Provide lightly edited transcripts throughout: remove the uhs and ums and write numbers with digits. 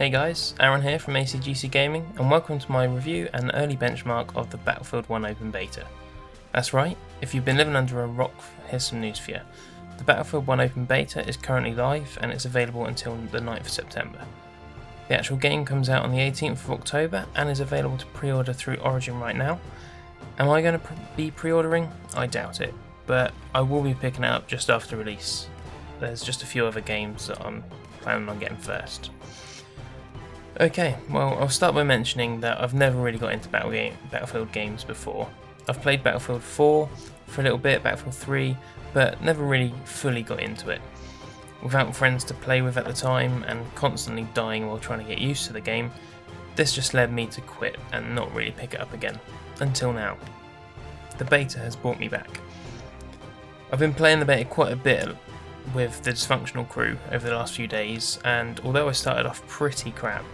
Hey guys, Aaron here from ACGC Gaming, and welcome to my review and early benchmark of the Battlefield 1 Open Beta. That's right, if you've been living under a rock, here's some news for you. The Battlefield 1 Open Beta is currently live and it's available until the 9th of September. The actual game comes out on the 18th of October and is available to pre-order through Origin right now. Am I going to be pre-ordering? I doubt it, but I will be picking it up just after release. There's just a few other games that I'm planning on getting first. Okay, well, I'll start by mentioning that I've never really got into Battlefield games before. I've played Battlefield 4 for a little bit, Battlefield 3, but never really fully got into it. Without friends to play with at the time and constantly dying while trying to get used to the game, this just led me to quit and not really pick it up again, until now. The beta has brought me back. I've been playing the beta quite a bit with the dysfunctional crew over the last few days, and although I started off pretty crap,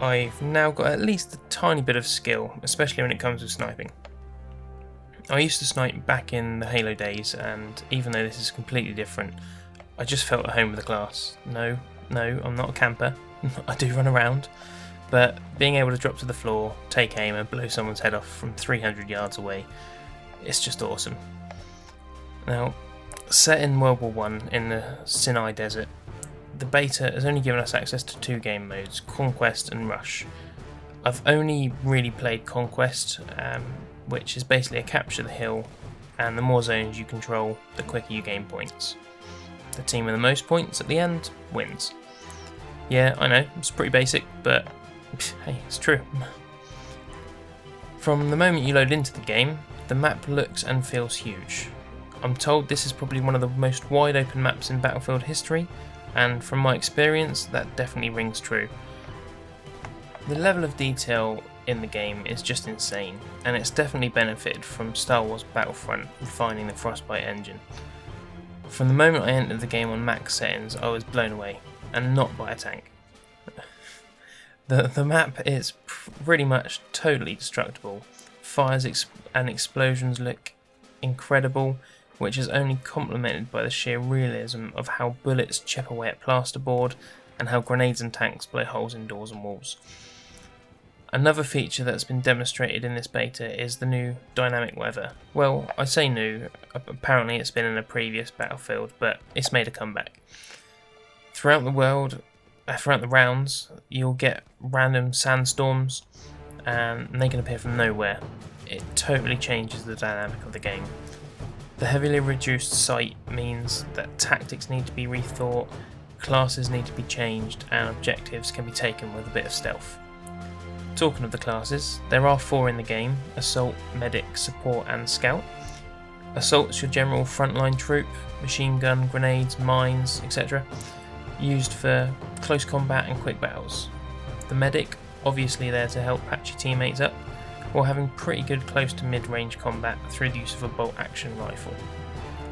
I've now got at least a tiny bit of skill, especially when it comes to sniping. I used to snipe back in the Halo days, and even though this is completely different, I just felt at home with the class. No, I'm not a camper. I do run around, but being able to drop to the floor, take aim and blow someone's head off from 300 yards away, it's just awesome. Now, set in World War I in the Sinai Desert, the beta has only given us access to two game modes, Conquest and Rush. I've only really played Conquest, which is basically a capture the hill, and the more zones you control, the quicker you gain points. The team with the most points at the end wins. Yeah, I know, it's pretty basic, but hey, it's true. From the moment you load into the game, the map looks and feels huge. I'm told this is probably one of the most wide open maps in Battlefield history, and from my experience that definitely rings true. The level of detail in the game is just insane, and it's definitely benefited from Star Wars Battlefront refining the Frostbite engine. From the moment I entered the game on max settings, I was blown away, and not by a tank. The map is pretty much totally destructible. Fires and explosions look incredible, which is only complemented by the sheer realism of how bullets chip away at plasterboard and how grenades and tanks blow holes in doors and walls. Another feature that's been demonstrated in this beta is the new dynamic weather. Well, I say new, apparently it's been in a previous Battlefield, but it's made a comeback. Throughout the rounds, you'll get random sandstorms, and they can appear from nowhere. It totally changes the dynamic of the game. The heavily reduced sight means that tactics need to be rethought, classes need to be changed, and objectives can be taken with a bit of stealth. Talking of the classes, there are 4 in the game: Assault, Medic, Support and Scout. Assault's your general frontline troop, machine gun, grenades, mines, etc. used for close combat and quick battles. The Medic, obviously there to help patch your teammates up, while having pretty good close to mid-range combat through the use of a bolt action rifle.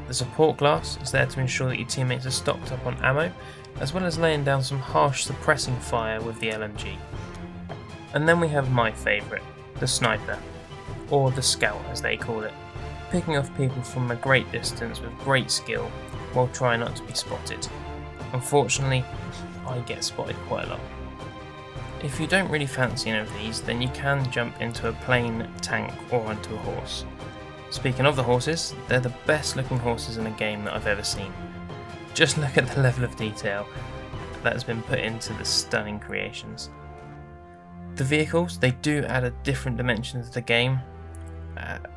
The Support class is there to ensure that your teammates are stocked up on ammo, as well as laying down some harsh suppressing fire with the LMG. And then we have my favourite, the Sniper, or the Scout as they call it, picking off people from a great distance with great skill while trying not to be spotted. Unfortunately, I get spotted quite a lot. If you don't really fancy any of these, then you can jump into a plain tank or onto a horse. Speaking of the horses, they're the best looking horses in a game that I've ever seen. Just look at the level of detail that has been put into the stunning creations. The vehicles, they do add a different dimension to the game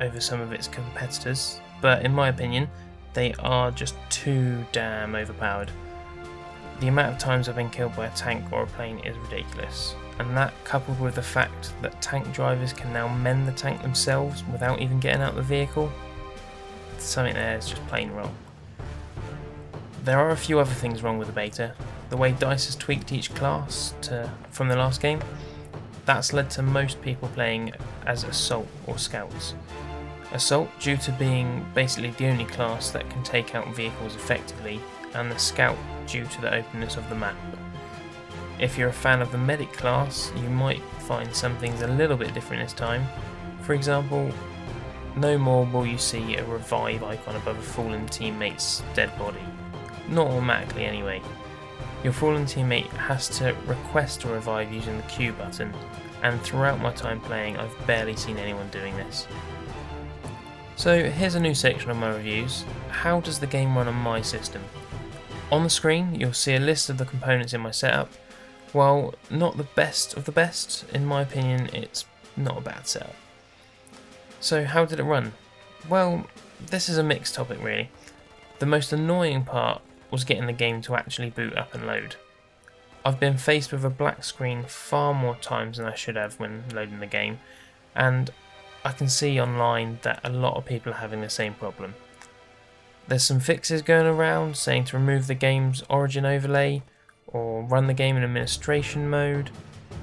over some of its competitors, but in my opinion, they are just too damn overpowered. The amount of times I've been killed by a tank or a plane is ridiculous, and that coupled with the fact that tank drivers can now mend the tank themselves without even getting out of the vehicle, something there is just plain wrong. There are a few other things wrong with the beta. The way DICE has tweaked each class from the last game, that's led to most people playing as Assault or Scouts. Assault due to being basically the only class that can take out vehicles effectively, and the Scout due to the openness of the map. If you're a fan of the Medic class, you might find some things a little bit different this time. For example, no more will you see a revive icon above a fallen teammate's dead body. Not automatically anyway. your fallen teammate has to request a revive using the Q button, and throughout my time playing I've barely seen anyone doing this. So here's a new section of my reviews. How does the game run on my system? On the screen you'll see a list of the components in my setup. While not the best of the best, in my opinion it's not a bad setup. So how did it run? Well, this is a mixed topic really. The most annoying part was getting the game to actually boot up and load. I've been faced with a black screen far more times than I should have when loading the game, and I can see online that a lot of people are having the same problem. There's some fixes going around saying to remove the game's origin overlay or run the game in administration mode,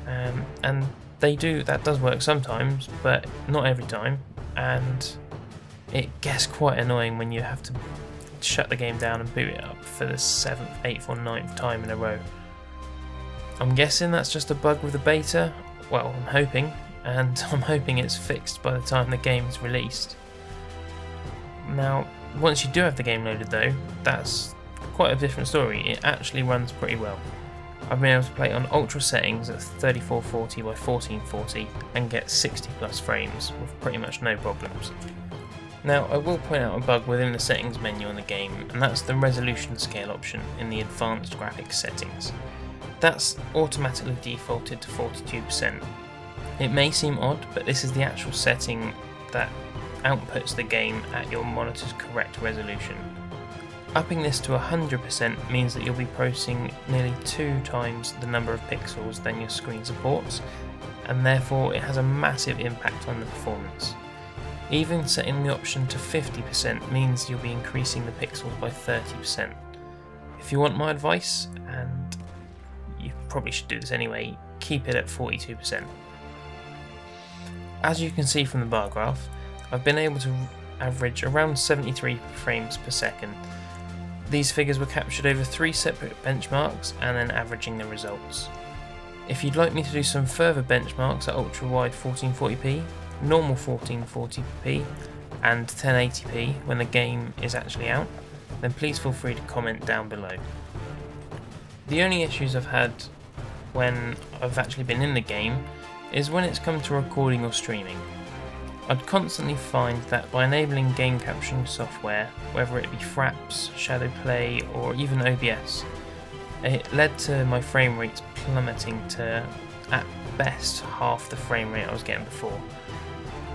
and that does work sometimes, but not every time, and it gets quite annoying when you have to shut the game down and boot it up for the 7th, 8th or 9th time in a row. I'm guessing that's just a bug with the beta. Well, I'm hoping, and I'm hoping it's fixed by the time the game is released. Now, once you do have the game loaded though, that's quite a different story. It actually runs pretty well. I've been able to play on ultra settings at 3440x1440 and get 60 plus frames with pretty much no problems. Now, I will point out a bug within the settings menu on the game, and that's the resolution scale option in the advanced graphics settings. That's automatically defaulted to 42%. It may seem odd, but this is the actual setting that outputs the game at your monitor's correct resolution. Upping this to 100% means that you'll be processing nearly 2 times the number of pixels than your screen supports, and therefore it has a massive impact on the performance. Even setting the option to 50% means you'll be increasing the pixels by 30%. If you want my advice, and you probably should do this anyway, keep it at 42%. As you can see from the bar graph, I've been able to average around 73 frames per second. These figures were captured over 3 separate benchmarks and then averaging the results. If you'd like me to do some further benchmarks at Ultrawide 1440p, normal 1440p and 1080p when the game is actually out, then please feel free to comment down below. The only issues I've had when I've actually been in the game is when it's come to recording or streaming. I'd constantly find that by enabling game capturing software, whether it be Fraps, Shadowplay or even OBS, it led to my frame rates plummeting to at best half the frame rate I was getting before,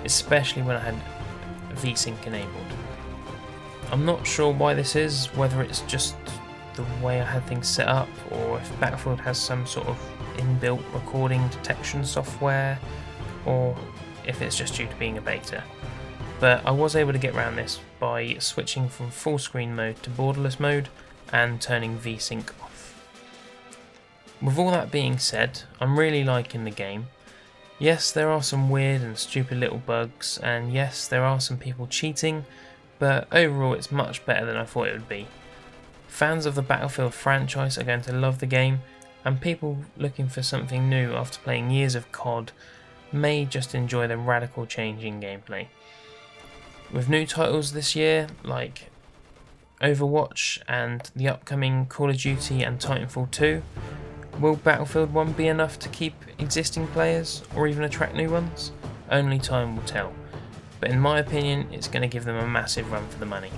especially when I had VSync enabled. I'm not sure why this is, whether it's just the way I had things set up or if Battlefield has some sort of inbuilt recording detection software, or if it's just due to being a beta. But I was able to get around this by switching from full screen mode to borderless mode and turning VSync off. With all that being said, I'm really liking the game. Yes, there are some weird and stupid little bugs, and yes, there are some people cheating, but overall it's much better than I thought it would be. Fans of the Battlefield franchise are going to love the game, and people looking for something new after playing years of COD may just enjoy the radical change in gameplay. With new titles this year like Overwatch and the upcoming Call of Duty and Titanfall 2, will Battlefield 1 be enough to keep existing players or even attract new ones? Only time will tell, but in my opinion it's going to give them a massive run for the money.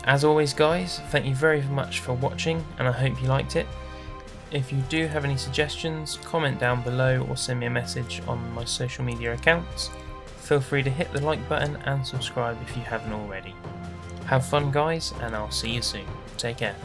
As always guys, thank you very much for watching and I hope you liked it. If you do have any suggestions, comment down below or send me a message on my social media accounts. Feel free to hit the like button and subscribe if you haven't already. Have fun guys, and I'll see you soon. Take care.